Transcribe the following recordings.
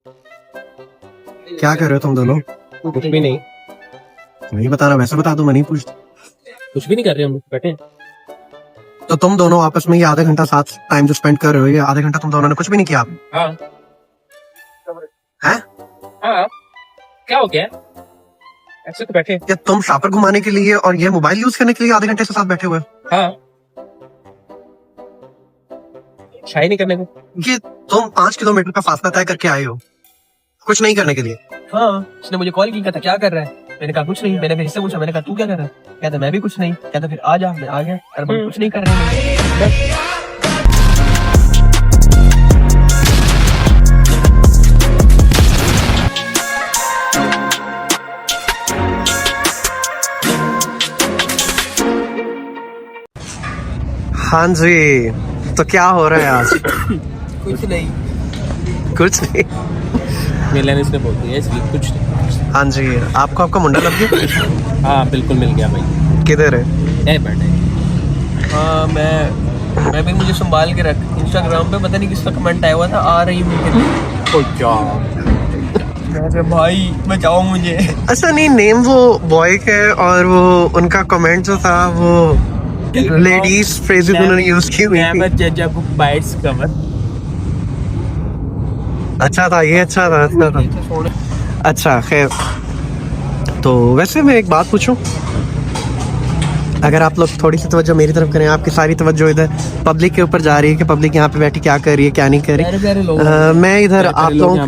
क्या कर रहे हो तुम दोनों? कुछ भी नहीं। नहीं बताना, वैसे बता दो, मैं नहीं पूछता। कुछ भी नहीं कर रहे हम बैठे हैं। तो तुम दोनों आपस में ये आधा घंटा साथ टाइम जो स्पेंड कर रहे हो, ये आधा घंटा तुम दोनों ने कुछ भी नहीं किया? हाँ हैं? हाँ, क्या हो गया? ऐसे तो बैठे हैं। या तुम शापर घुमाने के लिए और ये मोबाइल यूज करने के लिए आधे घंटे से साथ बैठे हुए हो? हाँ, शाही नहीं करने को। ये तुम 5 किलोमीटर का फासला तय करके आए हो कुछ नहीं करने के लिए? हाँ, उसने मुझे कॉल की, कहता क्या कर रहा है? मैंने कहा कुछ नहीं। मैंने फिर इससे पूछा, मैंने कहा तू क्या कर रहा है? कहता मैं भी कुछ नहीं। कहता फिर आ जा। मैं आ गया और हम कुछ नहीं कर रहे हैं। हाँ जी, तो क्या हो रहा है आज? कुछ नहीं। कुछ नहीं। मिलन इसने बोल दिया इसलिए कुछ नहीं। हाँ जी, आपको आपका मुंडा लग गया? हाँ बिल्कुल मिल गया भाई। किधर है? बर्थडे। हाँ मैं भी मुझे संभाल के रख। इंस्टाग्राम पे पता नहीं किसका कमेंट आया हुआ था, आ रही मुझे भाई बचाओ मुझे। अच्छा नहीं, नेम वो बॉय का है और वो उनका कमेंट जो था वो लेडीज फ्रेजेस उन्होंने यूज की हुई थी। अच्छा था ये, अच्छा था। अच्छा खैर, तो वैसे मैं एक बात पूछूं, अगर आप लोग थोड़ी सी तवज्जो मेरी तरफ करें, आपकी सारी तवज्जो इधर पब्लिक के ऊपर जा रही है कि पब्लिक यहाँ पे बैठी क्या कर रही है क्या नहीं कर रही। मैं इधर आप लोगों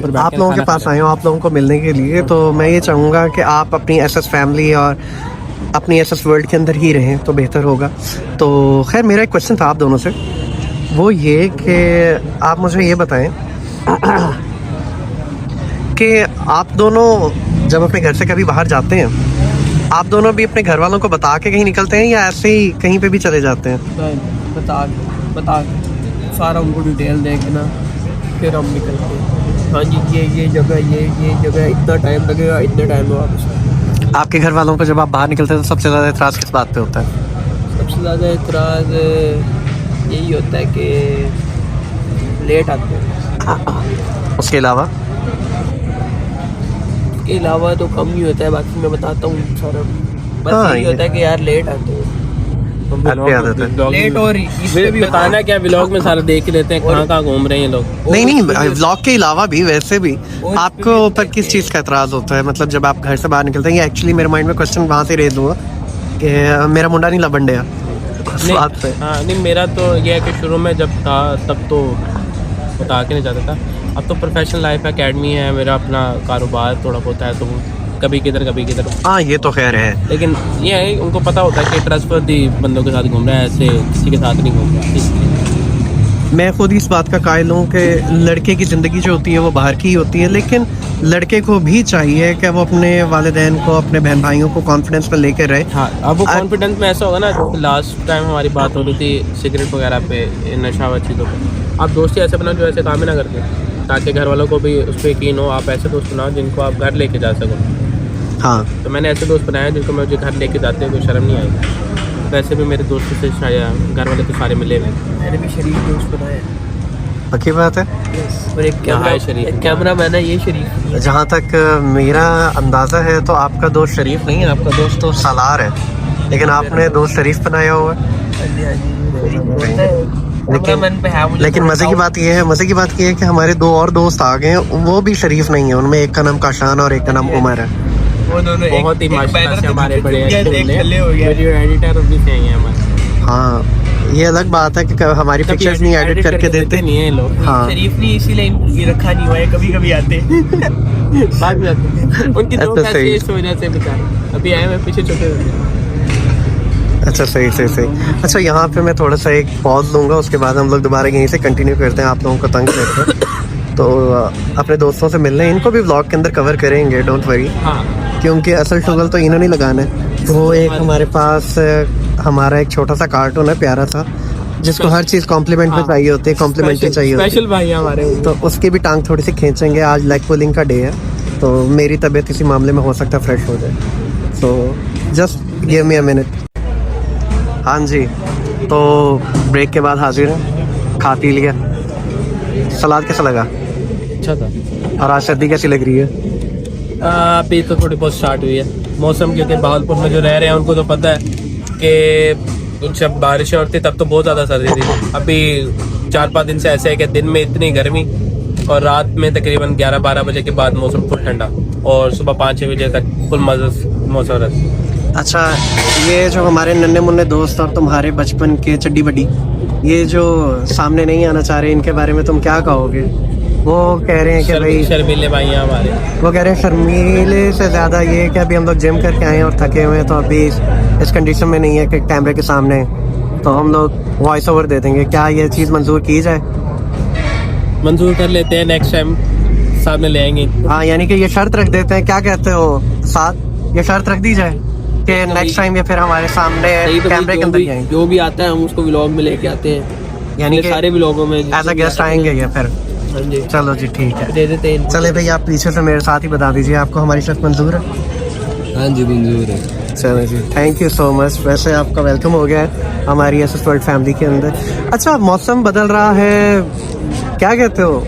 के पास आया हूँ आप लोगों को मिलने के लिए, तो मैं ये चाहूँगा कि आप अपनी एसएस फैमिली और अपनी एसएस वर्ल्ड के अंदर ही रहें तो बेहतर होगा। तो खैर मेरा एक क्वेश्चन था आप दोनों से, वो ये कि आप मुझे ये बताएं कि आप दोनों जब अपने घर से कभी बाहर जाते हैं, आप दोनों भी अपने घर वालों को बता के कहीं निकलते हैं या ऐसे ही कहीं पे भी चले जाते हैं? बता सारा उनको डिटेल दे के ना फिर हम निकलते हैं। हाँ जी, ये जगह इतना टाइम लगेगा, इतने टाइम में वापस। आपके घर वालों को जब आप बाहर निकलते हैं तो सबसे ज़्यादा एतराज़ किस बात पे होता है? सबसे ज़्यादा एतराज़ यही होता है कि लेट आते हैं। उसके अलावा तो कम ही होता है, बाकी मैं बताता हूँ सारा। बस हाँ, यही होता है कि यार लेट आते हैं। लेट और इसमें भी बताना क्या, व्लॉग में सारा देख ही लेते हैं कहाँ कहाँ घूम रहे हैं ये लोग। नहीं व्लॉग के अलावा भी वैसे भी आपको ऊपर किस चीज़ का एतराज़ होता है? मतलब जब आप घर से बाहर निकलते हैं, ये एक्चुअली मेरे माइंड में क्वेश्चन वहाँ से रेज हुआ कि मेरा मुंडा नहीं लबन डया बात पे। हाँ नहीं, मेरा तो ये है कि शुरू में जब था तब तो बता के नहीं जाता था। अब तो प्रोफेशनल लाइफ है, अकेडमी है, मेरा अपना कारोबार थोड़ा बहुत है, तो कभी किधर हाँ ये तो खैर है, लेकिन ये है उनको पता होता है कि ट्रस्टवर्दी बंदों के साथ घूम रहा है, ऐसे किसी के साथ नहीं घूम रहा। इसलिए मैं खुद इस बात का कायल हूँ कि लड़के की ज़िंदगी जो होती है वो बाहर की ही होती है, लेकिन लड़के को भी चाहिए कि वो अपने वालिदैन को, अपने बहन भाइयों को कॉन्फिडेंस में लेकर रहे। हाँ, अब वो कॉन्फिडेंस में ऐसा होगा ना, लास्ट टाइम हमारी बात हो रही थी सिगरेट वगैरह पे, नशा वाली चीज़ों पे। आप दोस्ती ऐसे बनाओ जो ऐसे काम ही ना करते, ताकि घर वालों को भी उस पर यकीन हो। आप ऐसे दोस्त बनाओ जिनको आप घर लेके जा सको। हाँ, तो मैंने ऐसे दोस्त बनाए जिनको मैं मुझे घर लेके जाते हैं, कोई शर्म नहीं आई। वैसे भी मेरे दोस्तों से शायद घर वाले तो सारे मिले हुए। मैंने भी शरीफ दोस्त बनाए। पक्की बात है। और एक कैमरा मैन है, ये शरीफ। जहाँ तक मेरा अंदाज़ा है तो आपका दोस्त शरीफ नहीं है, आपका दोस्त तो सालार है, लेकिन आपने दोस्त शरीफ बनाया हुआ है। लेकिन मज़े की बात ये है कि हमारे 2 और दोस्त आ गए हैं, वो भी शरीफ नहीं है। उनमें एक का नाम काशान और एक का नाम उमर है। वो दोनों बहुत ही माशाल्लाह से हमारे बड़े वीडियो एडिटर भी हैं हमारे। हाँ, ये अलग बात है कि हमारी पिक्चर्स नहीं एडिट करके देते नहीं है लोग। हाँ, शरीफ नहीं, इसीलिए ये रखा नहीं हुआ है, कभी आते बाद में आते उनकी अच्छा, दोस्त सही। इस वजह से बेचारे अभी आए मैं पीछे छुपे हुए। अच्छा सही। अच्छा, यहाँ पे मैं थोड़ा सा एक पॉज लूँगा, उसके बाद हम लोग दोबारा यहीं से कंटिन्यू करते हैं, आप लोगों को तंग करते हैं। तो अपने दोस्तों से मिलने, इनको भी व्लॉग के अंदर कवर करेंगे, डोंट वरी। हाँ, क्योंकि असल शुगल तो इन्होंने लगाना है। वो एक हमारे पास हमारा एक छोटा सा कार्टून है प्यारा सा, जिसको हर चीज़ कॉम्प्लीमेंट में चाहिए होती है, कॉम्प्लीमेंट्री चाहिए होती स्पेशल भाई हमारे। तो उसकी भी टांग थोड़ी सी खींचेंगे। आज लेग पुलिंग का डे है, तो मेरी तबीयत इसी मामले में हो सकता है फ्रेश हो जाए। So just give me a minute. हाँ जी, तो ब्रेक के बाद हाजिर हैं, खा पी लिया। सलाद कैसा लगा? अच्छा था। और आज सर्दी कैसी लग रही है? अभी तो थोड़ी बहुत स्टार्ट हुई है मौसम, क्योंकि भागलपुर में जो रह रहे हैं उनको तो पता है कि जब बारिशें होती तब तो बहुत ज़्यादा सर्दी थी। अभी 4-5 दिन से ऐसे है कि दिन में इतनी गर्मी और रात में तकरीबन 11-12 बजे के बाद मौसम फुल ठंडा और सुबह 5-6 बजे तक फुल मौसम रहता। अच्छा, ये जो हमारे नन्हे मुन्ने दोस्त और तुम्हारे बचपन के चड्डी बड्डी, ये जो सामने नहीं आना चाह रहे, इनके बारे में तुम क्या कहोगे? वो कह रहे हैं कि भाई शर्मीले भाई हैं हमारे। वो कह रहे हैं शर्मीले से ज़्यादा ये कि अभी हम लोग जिम करके आए हैं और थके हुए हैं, तो अभी इस कंडीशन में नहीं है कि कैमरे के सामने, तो हम लोग वॉइस ओवर दे देंगे। क्या ये चीज़ मंजूर की जाए? मंजूर कर लेते हैं, नेक्स्ट टाइम सामने ले आएंगे। हाँ, यानी कि ये शर्त रख देते हैं, क्या कहते हो साथ? ये शर्त रख दी जाए कि नेक्स्ट टाइम ये फिर हमारे सामने कैमरे के अंदर ही आएंगे। जो भी आता है हम उसको व्लॉग में लेके आते हैं, यानी कि सारे व्लॉगों में एज अ गेस्ट आएंगे ये फिर। हाँ जी, चलो जी, ठीक है। दे देते हैं। चले भाई, आप पीछे से मेरे साथ ही बता दीजिए, आपको हमारी शर्त मंजूर है? हाँ जी, मंजूर है। चलो जी, थैंक यू सो मच। वैसे आपका वेलकम हो गया है हमारी एसएस वर्ल्ड फैमिली के अंदर। अच्छा, मौसम बदल रहा है, क्या कहते हो?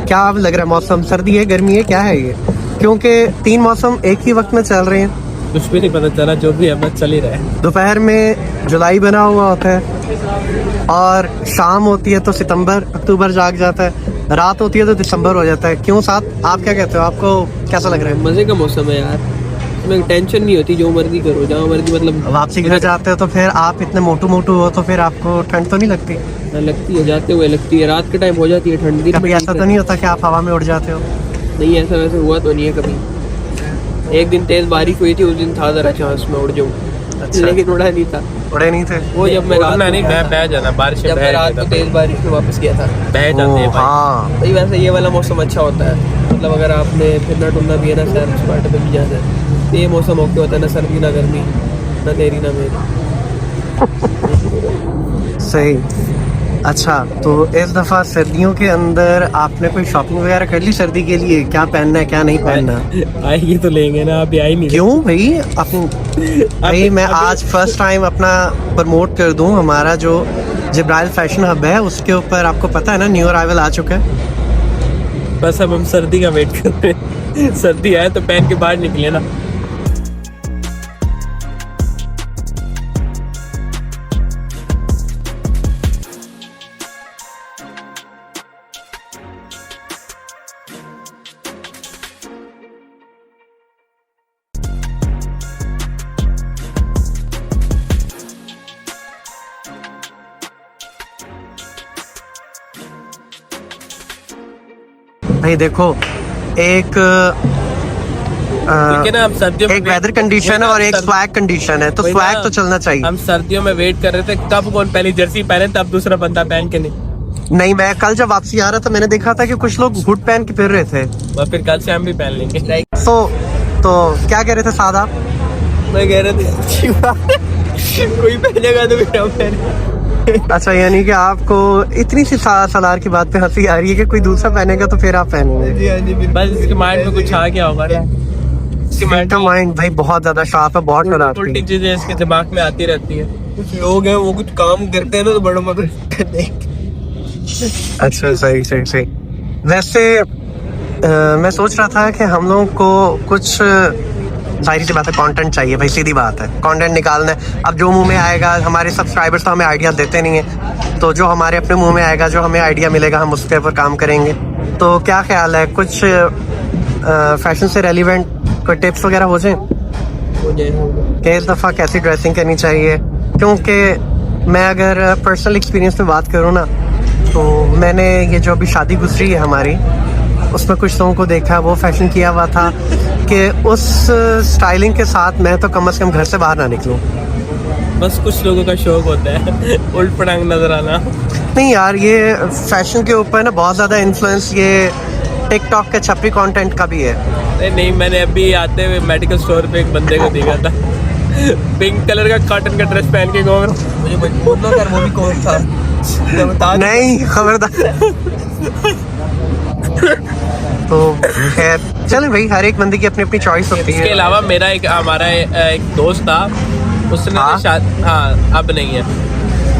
क्या अब लग रहा है मौसम सर्दी है, गर्मी है, क्या है ये? क्योंकि 3 मौसम एक ही वक्त में चल रहे हैं। कुछ भी नहीं पता चला, जो भी है बस चल ही रहा है। दोपहर में जुलाई बना हुआ होता है और शाम होती है तो सितंबर अक्टूबर जाग जाता है, रात होती है तो दिसंबर हो जाता है। क्यों साथ, आप क्या कहते हो? आपको कैसा लग रहा है? मजे का मौसम है यार, इसमें टेंशन नहीं होती, जो मर्जी करो, जहाँ मर्जी, मतलब वापसी घर जाते हो तो फिर आप इतने मोटू मोटू हो तो फिर आपको ठंड तो नहीं लगती? लगती है, जाते हुए लगती है, रात के टाइम हो जाती है ठंड। दिन कभी में ऐसा तो नहीं होता कि आप हवा में उड़ जाते हो? नहीं, ऐसा वैसे हुआ तो नहीं है कभी। एक दिन तेज बारिश हुई थी, उस दिन था जरा चांस में उड़ जाऊँ, अच्छा। लेकिन उड़ा नहीं था। उड़े नहीं थे? वो जब मैं रात नहीं बह जाना, बारिश जब मैं रात को तेज बारिश में वापस गया था, बह जाते हैं भाई। हाँ, भाई वैसे ये वाला मौसम अच्छा होता है, मतलब अगर आपने फिरना टुरना भी है ना, सैर सपाटे पे भी जाना है, तो ये मौसम ओके होता है, ना सर्दी ना गर्मी, ना तेरी ना मेरी। सही। अच्छा, तो इस दफ़ा सर्दियों के अंदर आपने कोई शॉपिंग वगैरह कर ली सर्दी के लिए? क्या पहनना है, क्या नहीं पहनना? आएगी तो लेंगे ना, अभी आई नहीं। क्यों भाई? भाई मैं आज फर्स्ट टाइम अपना प्रमोट कर दूं, हमारा जो जिब्राइल फैशन हब है उसके ऊपर, आपको पता है ना, न्यू अराइवल आ चुका है। बस अब हम सर्दी का वेट कर रहे हैं। सर्दी आए तो पहन के बाहर निकले ना। भाई देखो, एक ठीक है ना, हम सर्दियों में एक वेदर कंडीशन है और एक स्वैग कंडीशन है, तो वही ना, स्वैग तो चलना चाहिए। हम सर्दियों में वेट कर रहे थे कब कौन पहली जर्सी पहने, तब दूसरा बंदा पहन के नहीं। मैं कल जब वापसी आ रहा था मैंने देखा था कि कुछ लोग हुड पहन के फिर रहे थे, और फिर कल से हम भी पहन लेंगे। तो क्या कह रहे थे सादा? मैं कह रहा था अच्छी बात है, कोई पहनेगा तो फिर हम पहने। अच्छा, यानी कि आपको इतनी सी सलार की बात पे हंसी आ रही है कि कोई दूसरा पहनेगा तो फिर आप पहनेंगे? बस इसके माइंड में कुछ आ गया होगा ना, इसके माइंड का माइंड भाई बहुत ज्यादा शार्प है, बहुत डराती उल्टी है। चीजें इसके दिमाग में आती रहती है। कुछ लोग हैं वो कुछ काम करते हैं ना, तो बड़ा मदद करते हैं। अच्छा, सही सही सही। वैसे मैं सोच रहा था कि हम लोगों को कुछ, जाहिर सी बात है, कंटेंट चाहिए भाई, सीधी बात है, कंटेंट निकालना है। अब जो मुंह में आएगा, हमारे सब्सक्राइबर्स तो हमें आइडिया देते नहीं है, तो जो हमारे अपने मुंह में आएगा, जो हमें आइडिया मिलेगा, हम उसके ऊपर काम करेंगे। तो क्या ख्याल है, कुछ फैशन से रेलिवेंट कोई टिप्स वगैरह हो जाए कि इस दफ़ा कैसी ड्रेसिंग करनी चाहिए? क्योंकि मैं अगर पर्सनल एक्सपीरियंस में बात करूँ ना, तो मैंने ये जो अभी शादी गुजरी है हमारी, उसमें कुछ लोगों को देखा, वो फैशन किया हुआ था कि उस स्टाइलिंग के साथ मैं तो कम से कम घर से बाहर ना निकलूं। बस कुछ लोगों का शौक होता है उल्ट पटांग नजर आना। नहीं यार, ये फैशन के ऊपर ना बहुत ज़्यादा इन्फ्लुएंस ये टिकटॉक के छपरी कंटेंट का भी है। नहीं, मैंने अभी आते हुए मेडिकल स्टोर पे एक बंदे को देखा था, पिंक कलर का कॉटन का ड्रेस पहन के घूम रहा। मुझे बोल दो यार, वो भी कौन था? नहीं, खबरदार। तो खैर चले भाई, हर एक बंदे की अपनी अपनी चॉइस होती है। इसके अलावा मेरा हमारा एक दोस्त था, उसने हाँ? हाँ अब नहीं है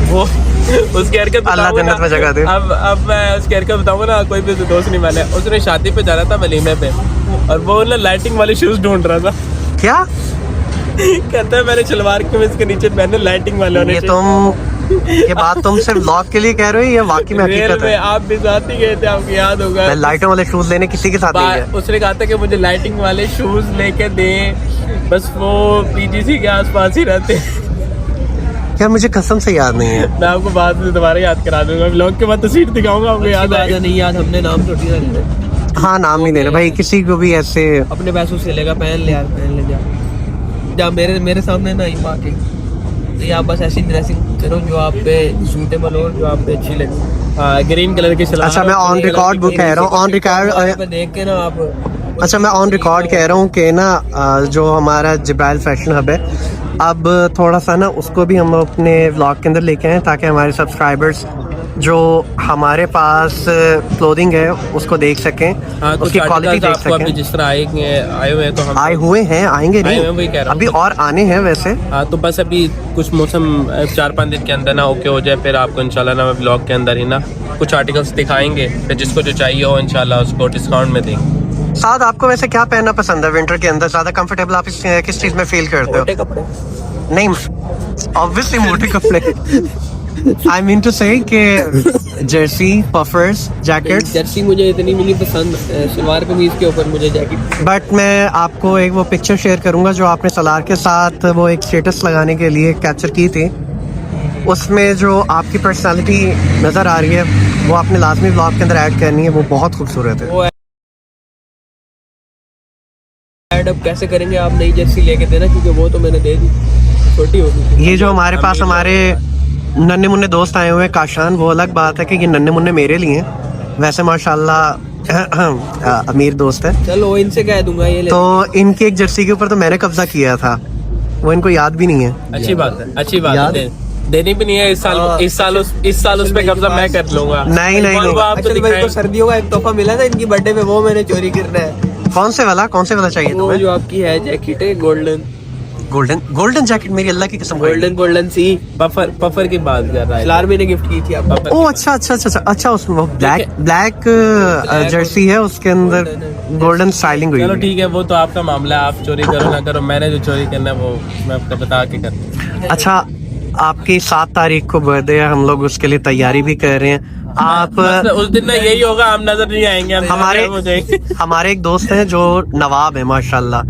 वो, उसकी हरकत अल्लाह बताऊंगा जन्नत में जगह दे। अब मैं उसकी हरकत बताऊंगा ना, कोई भी दोस्त नहीं वाला है। उसने शादी पे जाना था वलीमे पे, और वो ना लाइटिंग वाले शूज ढूंढ रहा था। क्या कहता है मैंने शलवार कमीज के नीचे पहने लाइटिंग वाले होने ये बात तुम सिर्फ ब्लॉग के लिए कह रहे हो या वाकई में रेल हकीकत में है? आप भी साथ ही गए थे, आपको याद होगा। मैं लाइटों वाले शूज लेने किसी के साथ नहीं गया। उसने कहा था कि मुझे लाइटिंग वाले शूज लेके दे, बस वो पीजीसी के आसपास ही रहते हैं। क्या मुझे कसम से याद नहीं है। मैं आपको बाद में दोबारा याद करा दूंगा, ब्लॉग के बाद तस्वीर दिखाऊंगा, आपको याद आएगा। नहीं याद, हमने नाम थोड़ी ना लेना। हाँ नाम नहीं लेना भाई, किसी को भी ऐसे। अपने पैसों से लेगा, पहन ले यार, पहन ले जा मेरे सामने ना ही पाके। तो आप बस ऐसी ड्रेसिंग करो जो आप पे सूटेबल हो, जो आप पे अच्छी लगे। हाँ, ग्रीन कलर की सलवार। अच्छा मैं ऑन रिकॉर्ड वो कह रहा हूँ, ऑन रिकॉर्ड। देख के ना आप। अच्छा मैं ऑन रिकॉर्ड कह रहा हूँ कि ना जो हमारा जिब्राइल फैशन हब है, अब थोड़ा सा ना उसको भी हम अपने व्लॉग के अंदर लेके आए, ताकि हमारे सब्सक्राइबर्स जो हमारे पास क्लोथिंग है उसको देख सकें, हाँ, उसकी क्वालिटी देख आपको अभी सकें। जिस तरह आए हुए हैं, तो हम आए हुए हैं, आएंगे आए हुए हैं, नहीं, वही कह रहा हूँ। अभी और आने हैं वैसे। हाँ, तो बस अभी कुछ मौसम 4-5 दिन के अंदर ना ओके हो जाए, फिर आपको इंशाल्लाह ना मैं ब्लॉग के अंदर ही ना कुछ आर्टिकल्स दिखाएंगे, फिर जिसको जो चाहिए हो इंशाल्लाह उसको डिस्काउंट में देंगे। साथ आपको वैसे क्या पहनना पसंद है विंटर के अंदर? ज्यादा कंफर्टेबल आप किस चीज में फील करते हो? मोटे कपड़े। नहीं, ऑब्वियसली मोटे कपड़े। आई मीन टू से कि जर्सी, पफर्स, जैकेट्स। जर्सी मुझे इतनी भी नहीं पसंद, सलवार कमीज के ऊपर मुझे जैकेट। बट मैं आपको एक वो पिक्चर शेयर करूंगा जो आपने सलार के साथ वो एक स्टेटस लगाने के लिए कैप्चर की थी। उसमें जो आपकी पर्सनालिटी नज़र आ रही है वो आपने लाजमी ब्लॉग के अंदर ऐड करनी है, वो बहुत खूबसूरत है। वो ऐड अब कैसे करेंगे? आप नई जर्सी लेके देना, क्योंकि वो तो मैंने दे दी, छोटी होगी। ये जो हमारे पास हमारे नन्हे मुन्ने दोस्त आए हुए हैं काशान, वो अलग बात है कि ये नन्हे मुन्ने मेरे लिए हैं। वैसे माशाल्लाह अमीर दोस्त है, चलो इनसे कह दूंगा ये ले। तो इनकी एक जर्सी के ऊपर तो मैंने कब्जा किया था, वो इनको याद भी नहीं है। अच्छी बात है, अच्छी बात याद- है। देनी भी नहीं है इस साल उस पे कब्जा मैं कर लूंगा। नहीं, नहीं, वो नहीं। आप तो अच्छा, मेरे को सर्दियों का एक तोहफा मिला था इनकी बर्थडे पे, वो मैंने चोरी करना है। कौन से वाला चाहिए वो तुम्हें? जो आपकी है जैकेट है गोल्डन गोल्डन जैकेट, मेरी अल्लाह की कसम। गोल्डन सी पफर की बात कर रहा है। सलार मैंने गिफ्ट की थी आपको। ओ अच्छा उसमें वो ब्लैक जर्सी है, उसके अंदर गोल्डन स्टाइलिंग हुई चलो है। ठीक है, वो तो आपका मामला है, आप चोरी करो ना करो, मैंने जो चोरी करना है वो मैं आपको बता के कर। अच्छा, आपकी 7 तारीख को बर्थडे है, हम लोग उसके लिए तैयारी भी कर रहे हैं। आप उस दिन ना यही होगा, हम नजर नहीं आएंगे, हम हमारे एक दोस्त हैं जो नवाब है माशाल्लाह,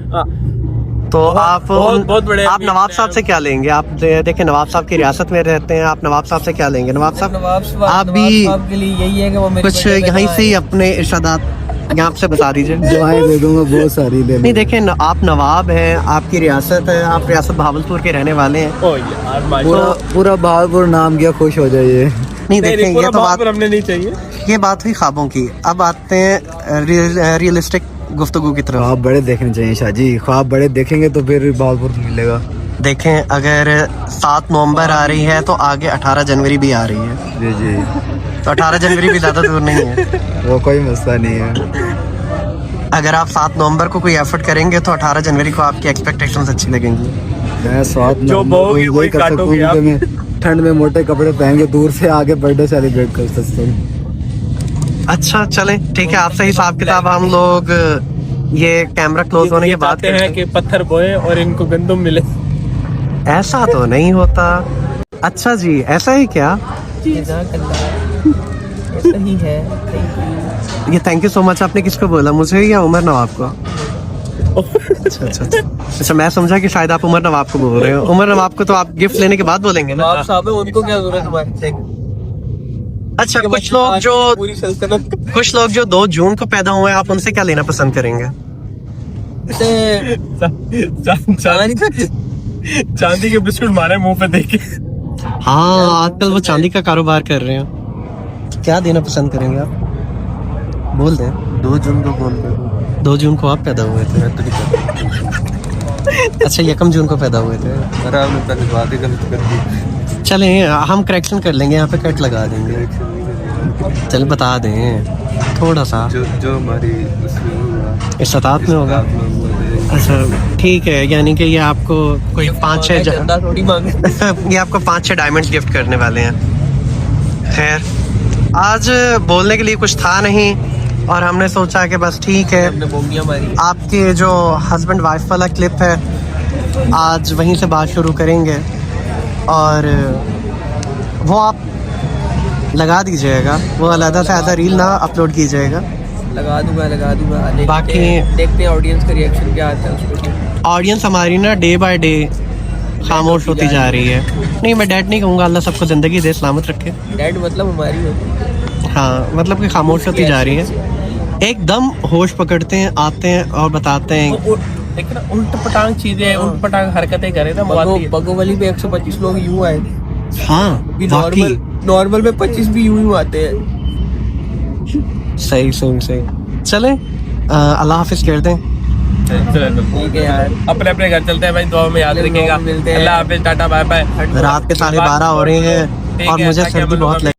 तो आप बहुत बड़े आप नवाब साहब से क्या लेंगे? आप देखें नवाब साहब की रियासत में रहते हैं, आप नवाब साहब से क्या लेंगे? नवाब साहब आप भी के लिए यही है कि वो मेरी कुछ birthday पे यहीं तो से ही अपने इरशादात यहाँ से बता दीजिए। दुआएं दे दूंगा बहुत सारी दे। नहीं देखें, आप नवाब हैं, आपकी रियासत है, आप रियासत भावलपुर के रहने वाले हैं। ओ यार पूरा माशाल्लाह। पूरा भावलपुर नाम किया, खुश हो जाइए। नहीं देखें, ये तो बात, हमने नहीं चाहिए। ये बात हुई ख्वाबों की। अब आते हैं रियलिस्टिक गुफ्तगू की तरफ। ख्वाब बड़े देखने चाहिए शाहजी, ख्वाब बड़े देखेंगे तो फिर भावलपुर मिलेगा। देखें, अगर 7 नवंबर आ रही है तो आगे 18 जनवरी भी आ रही है, जी जी, तो 18 जनवरी भी ज़्यादा दूर नहीं है। वो कोई मसला नहीं है। अगर आप 7 नवंबर को कोई एफर्ट करेंगे तो 18 जनवरी को आपकी एक्सपेक्टेशंस अच्छी लगेंगी। मैं स्वाद जो बोओगे वही कर सकता काटोगे हूँ आप। कि मैं ठंड में मोटे कपड़े पहन के दूर से आगे बर्थडे सेलिब्रेट कर सकता हूँ। अच्छा चलें, ठीक है, आपसे हिसाब किताब हम लोग ये कैमरा क्लोज होने के बाद चाहते हैं कि पत्थर बोए और इनको गंदम मिले। ऐसा तो नहीं होता। अच्छा जी, ऐसा ही क्या? ऐसा ही है। Thank you। ये थैंक यू सो मच आपने किसको बोला, मुझे या उमर नवाब को? अच्छा, मैं समझा कि शायद आप उमर नवाब को बोल रहे हो। उमर नवाब को तो आप गिफ्ट लेने के बाद बोलेंगे ना। आप साहब है, उनको क्या जरूरत है हमारे से? अच्छा, पूरी सल्तनत कुछ लोग जो 2 जून को पैदा हुए हैं, आप उनसे क्या लेना पसंद करेंगे? चांदी के बिस्कुट मारे मुंह पे देके। हाँ, आजकल वो चांदी का कारोबार कर रहे हैं। क्या देना पसंद करेंगे आप? बोल दें। 2 जून को बोल दो। 2 जून को आप पैदा हुए थे? अच्छा, 1 जून को पैदा हुए थे। अरे आपने पहले बात ही गलत कर दी। चलें, हम करेक्शन कर लेंगे, यहाँ पे कट लगा देंगे। चल बता दें थोड़ा सा, जो हमारी इस्तात में होगा। अच्छा ठीक है, यानी कि ये आपको कोई 5-6 चंदा थोड़ी मांगे। ये आपको 5-6 डायमंड गिफ्ट करने वाले हैं। खैर आज बोलने के लिए कुछ था नहीं और हमने सोचा कि बस ठीक है, हमने बोंगियाँ मारी। आपके जो हस्बैंड वाइफ वाला क्लिप है आज वहीं से बात शुरू करेंगे और वो आप लगा दीजिएगा, वो अलग से ऐसा रील ना अपलोड कीजिएगा। लगा दूंगा। बाकी- देखते हैं ऑडियंस का रिएक्शन क्या आता है उसमें। ऑडियंस हमारी ना डे बाय डे खामोश होती जा रही है। नहीं, मैं डैड नहीं कहूँगा, अल्लाह सबको ज़िंदगी दे, सलामत रखे। डैड मतलब हमारी होती हाँ, मतलब कि खामोश होती जा रही है। एकदम होश पकड़ते हैं, आते हैं और बताते हैं। देखो ना, उल्ट पटांग चीजें, उल्ट पटांग हरकतें करे ना, है। बगोवली पे 125 लोग यूं आए थे। हाँ भी वाकई नॉर्मल में 25 भी यूं आते हैं। सही। चले अल्लाह हाफिज कह दें। ठीक है यार, अपने अपने घर चलते हैं भाई, दुआ में याद चलो, रखिएगा। मिलते हैं। अल्लाह हाफिज, टाटा बाय बाय। रात के 12:30 हो रहे हैं और ठीक है, मुझे ताकि हम सर्दी लोग बहुत लग